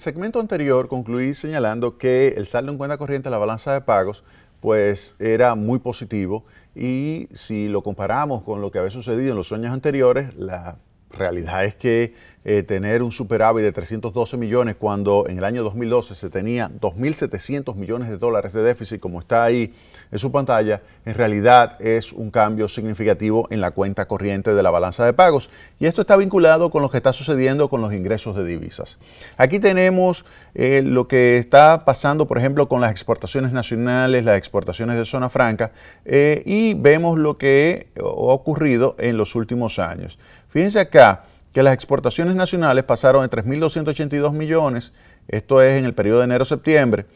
segmento anterior concluí señalando que el saldo en cuenta corriente de la balanza de pagos pues era muy positivo y si lo comparamos con lo que había sucedido en los años anteriores, la realidad es que tener un superávit de 312 millones cuando en el año 2012 se tenía 2.700 millones de dólares de déficit, como está ahí en su pantalla, en realidad es un cambio significativo en la cuenta corriente de la balanza de pagos. Y esto está vinculado con lo que está sucediendo con los ingresos de divisas. Aquí tenemos lo que está pasando, por ejemplo, con las exportaciones nacionales, las exportaciones de zona franca, y vemos lo que ha ocurrido en los últimos años. Fíjense acá que las exportaciones nacionales pasaron de 3.282 millones, esto es en el periodo de enero-septiembre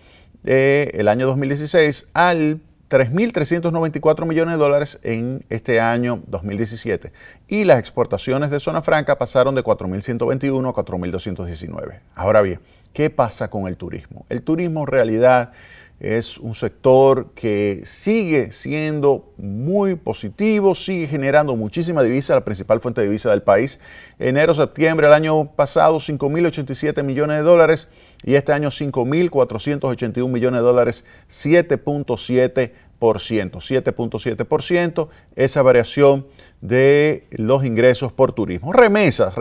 del año 2016, al 3.394 millones de dólares en este año 2017. Y las exportaciones de zona franca pasaron de 4.121 a 4.219. Ahora bien, ¿qué pasa con el turismo? El turismo en realidad es un sector que sigue siendo muy positivo, sigue generando muchísima divisa, la principal fuente de divisa del país. Enero-septiembre del año pasado, 5.087 millones de dólares y este año 5.481 millones de dólares, 7.7%, esa variación de los ingresos por turismo. Remesas,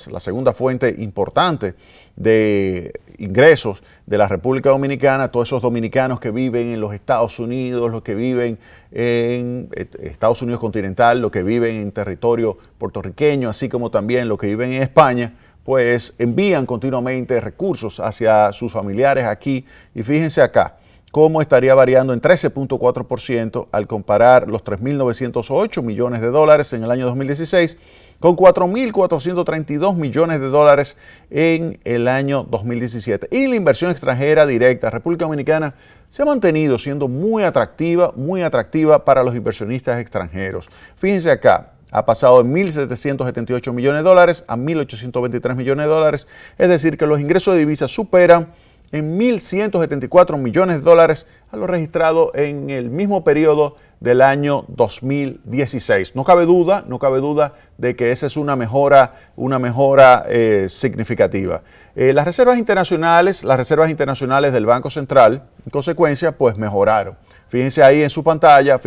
la segunda fuente importante de ingresos de la República Dominicana, todos esos dominicanos que viven en los Estados Unidos, los que viven en Estados Unidos continental, los que viven en territorio puertorriqueño, así como también los que viven en España, pues envían continuamente recursos hacia sus familiares aquí. Y fíjense acá, cómo estaría variando en 13.4% al comparar los 3.908 millones de dólares en el año 2016 con 4.432 millones de dólares en el año 2017. Y la inversión extranjera directa, República Dominicana, se ha mantenido siendo muy atractiva para los inversionistas extranjeros. Fíjense acá, ha pasado de 1.778 millones de dólares a 1.823 millones de dólares, es decir, que los ingresos de divisas superan en 1.174 millones de dólares a lo registrado en el mismo periodo del año 2016. No cabe duda de que esa es una mejora significativa. Las reservas internacionales del Banco Central, en consecuencia, pues mejoraron. Fíjense ahí en su pantalla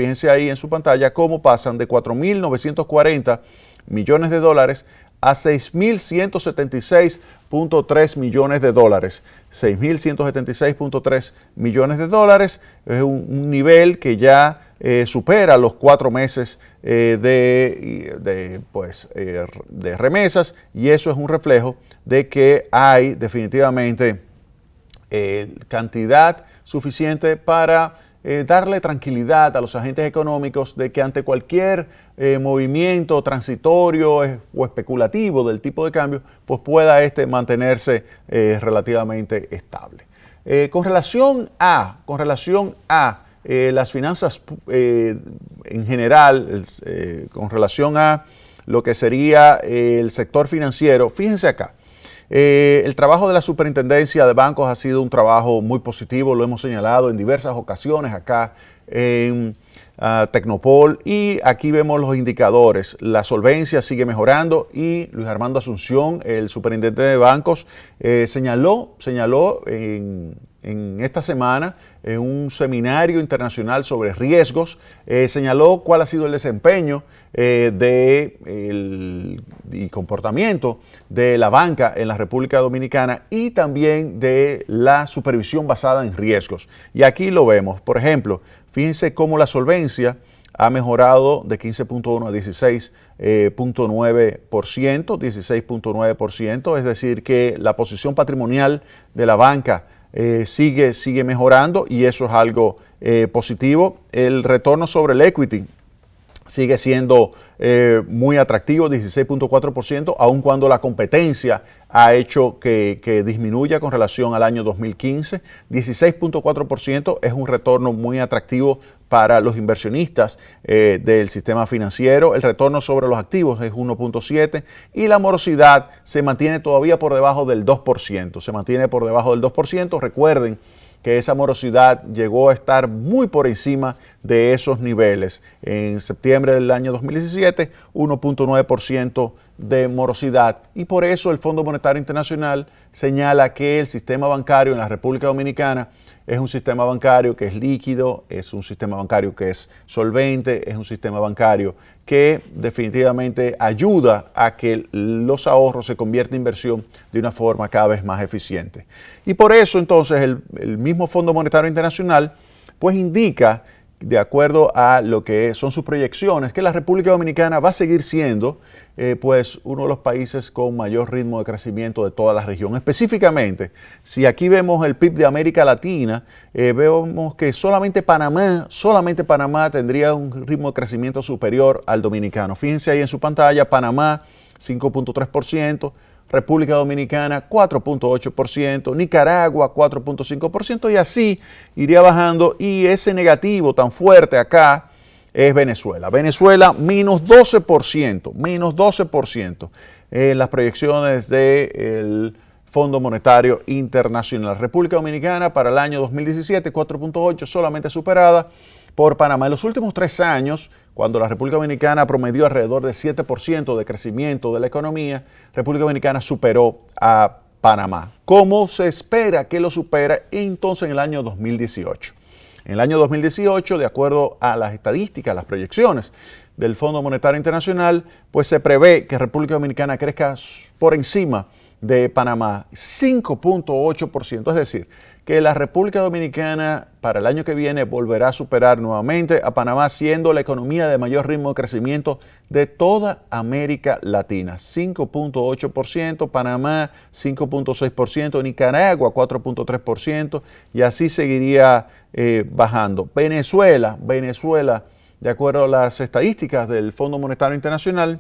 cómo pasan de 4.940 millones de dólares a 6.176.3 millones de dólares. 6.176.3 millones de dólares es un nivel que ya supera los 4 meses de remesas, y eso es un reflejo de que hay definitivamente cantidad suficiente para darle tranquilidad a los agentes económicos de que ante cualquier movimiento transitorio o especulativo del tipo de cambio, pues pueda mantenerse relativamente estable. Con relación a las finanzas en general, con relación a lo que sería el sector financiero, fíjense acá. El trabajo de la Superintendencia de Bancos ha sido un trabajo muy positivo, lo hemos señalado en diversas ocasiones acá en Tecnopol, y aquí vemos los indicadores. La solvencia sigue mejorando y Luis Armando Asunción, el superintendente de bancos, señaló en esta semana en un seminario internacional sobre riesgos, señaló cuál ha sido el desempeño y comportamiento de la banca en la República Dominicana y también de la supervisión basada en riesgos. Y aquí lo vemos. Por ejemplo, fíjense cómo la solvencia ha mejorado de 15.1 a 16.9%, es decir, que la posición patrimonial de la banca sigue mejorando, y eso es algo positivo. El retorno sobre el equity sigue siendo muy atractivo, 16.4%, aun cuando la competencia ha hecho que disminuya con relación al año 2015. 16.4% es un retorno muy atractivo para los inversionistas del sistema financiero. El retorno sobre los activos es 1.7% y la morosidad se mantiene todavía por debajo del 2%. Recuerden que esa morosidad llegó a estar muy por encima de esos niveles. En septiembre del año 2017, 1.9% de morosidad. Y por eso el Fondo Monetario Internacional señala que el sistema bancario en la República Dominicana es un sistema bancario que es líquido, es un sistema bancario que es solvente, es un sistema bancario que definitivamente ayuda a que los ahorros se conviertan en inversión de una forma cada vez más eficiente. Y por eso entonces el mismo Fondo Monetario Internacional pues indica, de acuerdo a lo que son sus proyecciones, que la República Dominicana va a seguir siendo pues uno de los países con mayor ritmo de crecimiento de toda la región. Específicamente, si aquí vemos el PIB de América Latina, vemos que solamente Panamá tendría un ritmo de crecimiento superior al dominicano. Fíjense ahí en su pantalla, Panamá 5.3%, República Dominicana 4.8%, Nicaragua 4.5% y así iría bajando, y ese negativo tan fuerte acá es Venezuela. Venezuela menos 12%, las proyecciones del Fondo Monetario Internacional. República Dominicana para el año 2017 4.8, solamente superada por Panamá. En los últimos 3 años, cuando la República Dominicana promedió alrededor de 7% de crecimiento de la economía, República Dominicana superó a Panamá. ¿Cómo se espera que lo supera entonces en el año 2018? En el año 2018, de acuerdo a las estadísticas, las proyecciones del Fondo Monetario Internacional, pues se prevé que República Dominicana crezca por encima de Panamá 5.8%, es decir, que la República Dominicana para el año que viene volverá a superar nuevamente a Panamá, siendo la economía de mayor ritmo de crecimiento de toda América Latina. 5.8%, Panamá 5.6%, Nicaragua 4.3% y así seguiría bajando. Venezuela, de acuerdo a las estadísticas del Fondo Monetario Internacional,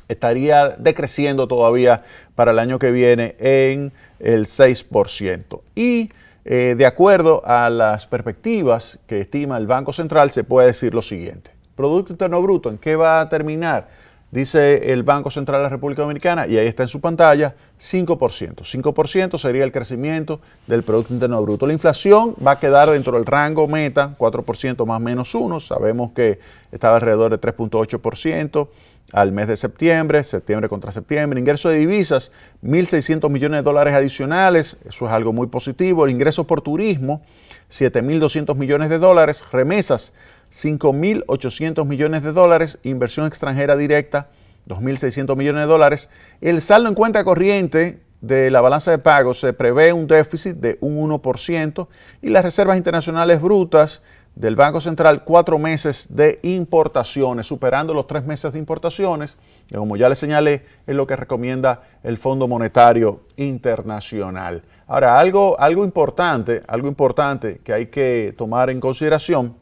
estaría decreciendo todavía para el año que viene en el 6%. Y de acuerdo a las perspectivas que estima el Banco Central, se puede decir lo siguiente. Producto Interno Bruto, ¿en qué va a terminar? Dice el Banco Central de la República Dominicana, y ahí está en su pantalla, 5%. 5% sería el crecimiento del Producto Interno Bruto. La inflación va a quedar dentro del rango meta, 4% más menos 1. Sabemos que estaba alrededor de 3.8% al mes de septiembre contra septiembre. Ingreso de divisas, 1.600 millones de dólares adicionales, eso es algo muy positivo. El ingreso por turismo, 7.200 millones de dólares. Remesas, 5.800 millones de dólares. Inversión extranjera directa, 2.600 millones de dólares. El saldo en cuenta corriente de la balanza de pagos se prevé un déficit de un 1% y las reservas internacionales brutas del Banco Central, 4 meses de importaciones, superando los 3 meses de importaciones, que como ya les señalé, es lo que recomienda el Fondo Monetario Internacional. Ahora, algo importante que hay que tomar en consideración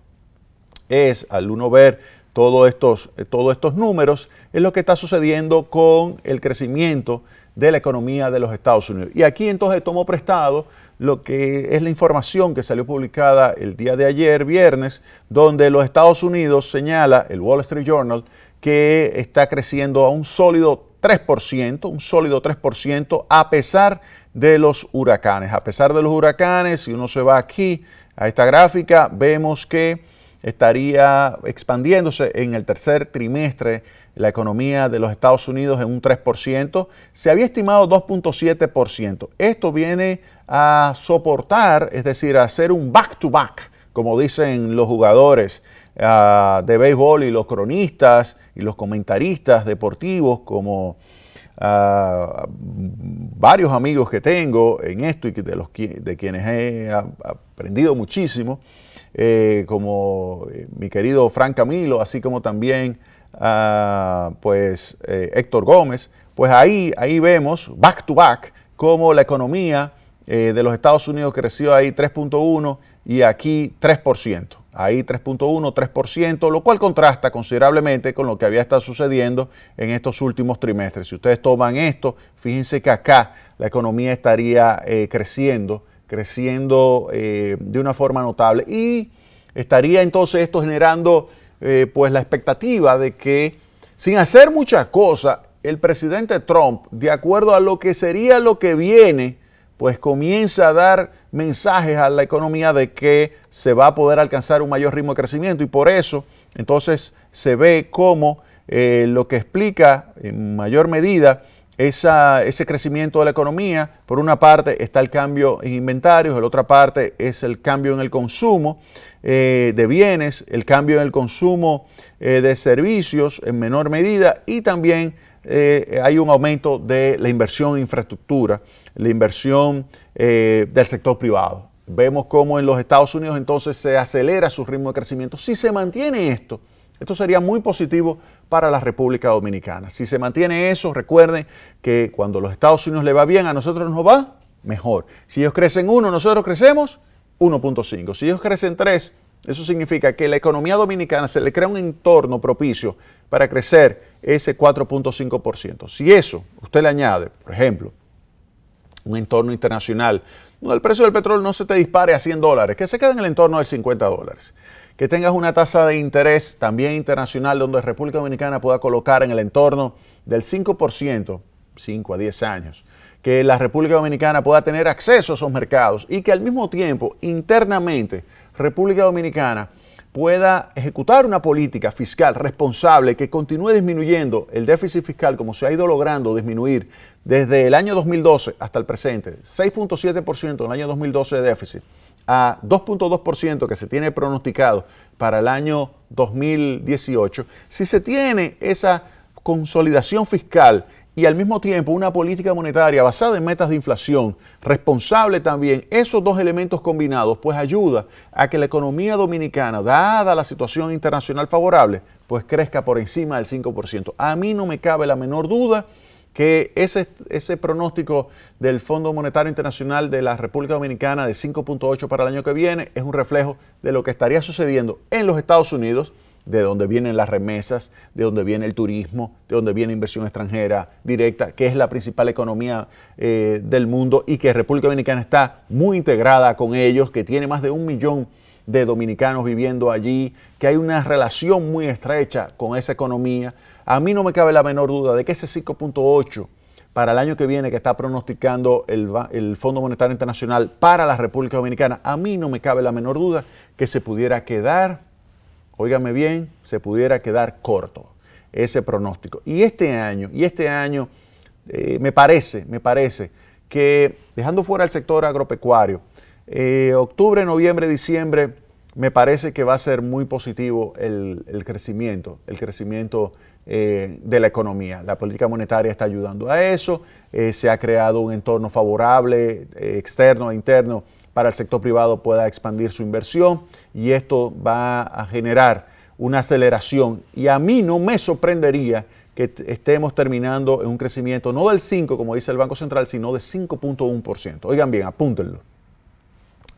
es, al uno ver todos estos números, es lo que está sucediendo con el crecimiento de la economía de los Estados Unidos. Y aquí entonces tomo prestado lo que es la información que salió publicada el día de ayer, viernes, donde los Estados Unidos señala, el Wall Street Journal, que está creciendo a un sólido 3%, a pesar de los huracanes. A pesar de los huracanes, si uno se va aquí a esta gráfica, vemos que estaría expandiéndose en el tercer trimestre la economía de los Estados Unidos en un 3%. Se había estimado 2.7%. Esto viene a soportar, es decir, a hacer un back-to-back, como dicen los jugadores de béisbol y los cronistas y los comentaristas deportivos, como varios amigos que tengo en esto y de quienes he aprendido muchísimo, como mi querido Frank Camilo, así como también Héctor Gómez. Pues ahí vemos back to back cómo la economía de los Estados Unidos creció ahí 3.1 y aquí 3%. Ahí 3.1, 3%, lo cual contrasta considerablemente con lo que había estado sucediendo en estos últimos trimestres. Si ustedes toman esto, fíjense que acá la economía estaría creciendo de una forma notable y estaría entonces esto generando pues la expectativa de que, sin hacer muchas cosas, el presidente Trump, de acuerdo a lo que sería lo que viene, pues comienza a dar mensajes a la economía de que se va a poder alcanzar un mayor ritmo de crecimiento, y por eso entonces se ve cómo lo que explica en mayor medida ese crecimiento de la economía. Por una parte está el cambio en inventarios, por la otra parte es el cambio en el consumo de bienes, el cambio en el consumo de servicios en menor medida, y también hay un aumento de la inversión en infraestructura, la inversión del sector privado. Vemos cómo en los Estados Unidos entonces se acelera su ritmo de crecimiento. Si se mantiene esto sería muy positivo para la República Dominicana. Si se mantiene eso, recuerden que cuando a los Estados Unidos le va bien, a nosotros nos va mejor. Si ellos crecen 1, nosotros crecemos 1.5. Si ellos crecen 3, eso significa que la economía dominicana se le crea un entorno propicio para crecer ese 4.5%. Si eso usted le añade, por ejemplo, un entorno internacional donde el precio del petróleo no se te dispare a $100, que se quede en el entorno de $50, que tengas una tasa de interés también internacional donde República Dominicana pueda colocar en el entorno del 5%, 5 a 10 años, que la República Dominicana pueda tener acceso a esos mercados y que al mismo tiempo internamente República Dominicana pueda ejecutar una política fiscal responsable que continúe disminuyendo el déficit fiscal como se ha ido logrando disminuir desde el año 2012 hasta el presente, 6.7% en el año 2012 de déficit, a 2.2% que se tiene pronosticado para el año 2018, si se tiene esa consolidación fiscal y al mismo tiempo una política monetaria basada en metas de inflación, responsable también, esos dos elementos combinados, pues ayuda a que la economía dominicana, dada la situación internacional favorable, pues crezca por encima del 5%. A mí no me cabe la menor duda que ese pronóstico del Fondo Monetario Internacional de la República Dominicana de 5.8 para el año que viene es un reflejo de lo que estaría sucediendo en los Estados Unidos, de donde vienen las remesas, de donde viene el turismo, de donde viene inversión extranjera directa, que es la principal economía del mundo y que República Dominicana está muy integrada con ellos, que tiene más de 1 millón de dominicanos viviendo allí, que hay una relación muy estrecha con esa economía. A mí no me cabe la menor duda de que ese 5.8 para el año que viene que está pronosticando el Fondo Monetario Internacional para la República Dominicana, a mí no me cabe la menor duda que se pudiera quedar, óigame bien, se pudiera quedar corto ese pronóstico. Y este año me parece que dejando fuera el sector agropecuario, octubre, noviembre, diciembre, me parece que va a ser muy positivo el crecimiento de la economía. La política monetaria está ayudando a eso, se ha creado un entorno favorable, externo e interno, para el sector privado pueda expandir su inversión y esto va a generar una aceleración. Y a mí no me sorprendería que estemos terminando en un crecimiento no del 5, como dice el Banco Central, sino de 5.1%. Oigan bien, apúntenlo.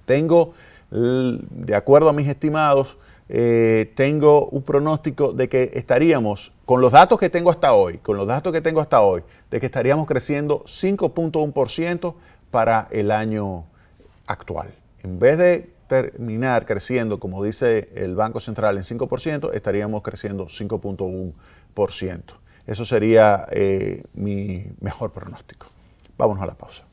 Tengo, de acuerdo a mis estimados, tengo un pronóstico de que estaríamos, con los datos que tengo hasta hoy, de que estaríamos creciendo 5.1% para el año actual. En vez de terminar creciendo, como dice el Banco Central, en 5%, estaríamos creciendo 5.1%. Eso sería mi mejor pronóstico. Vámonos a la pausa.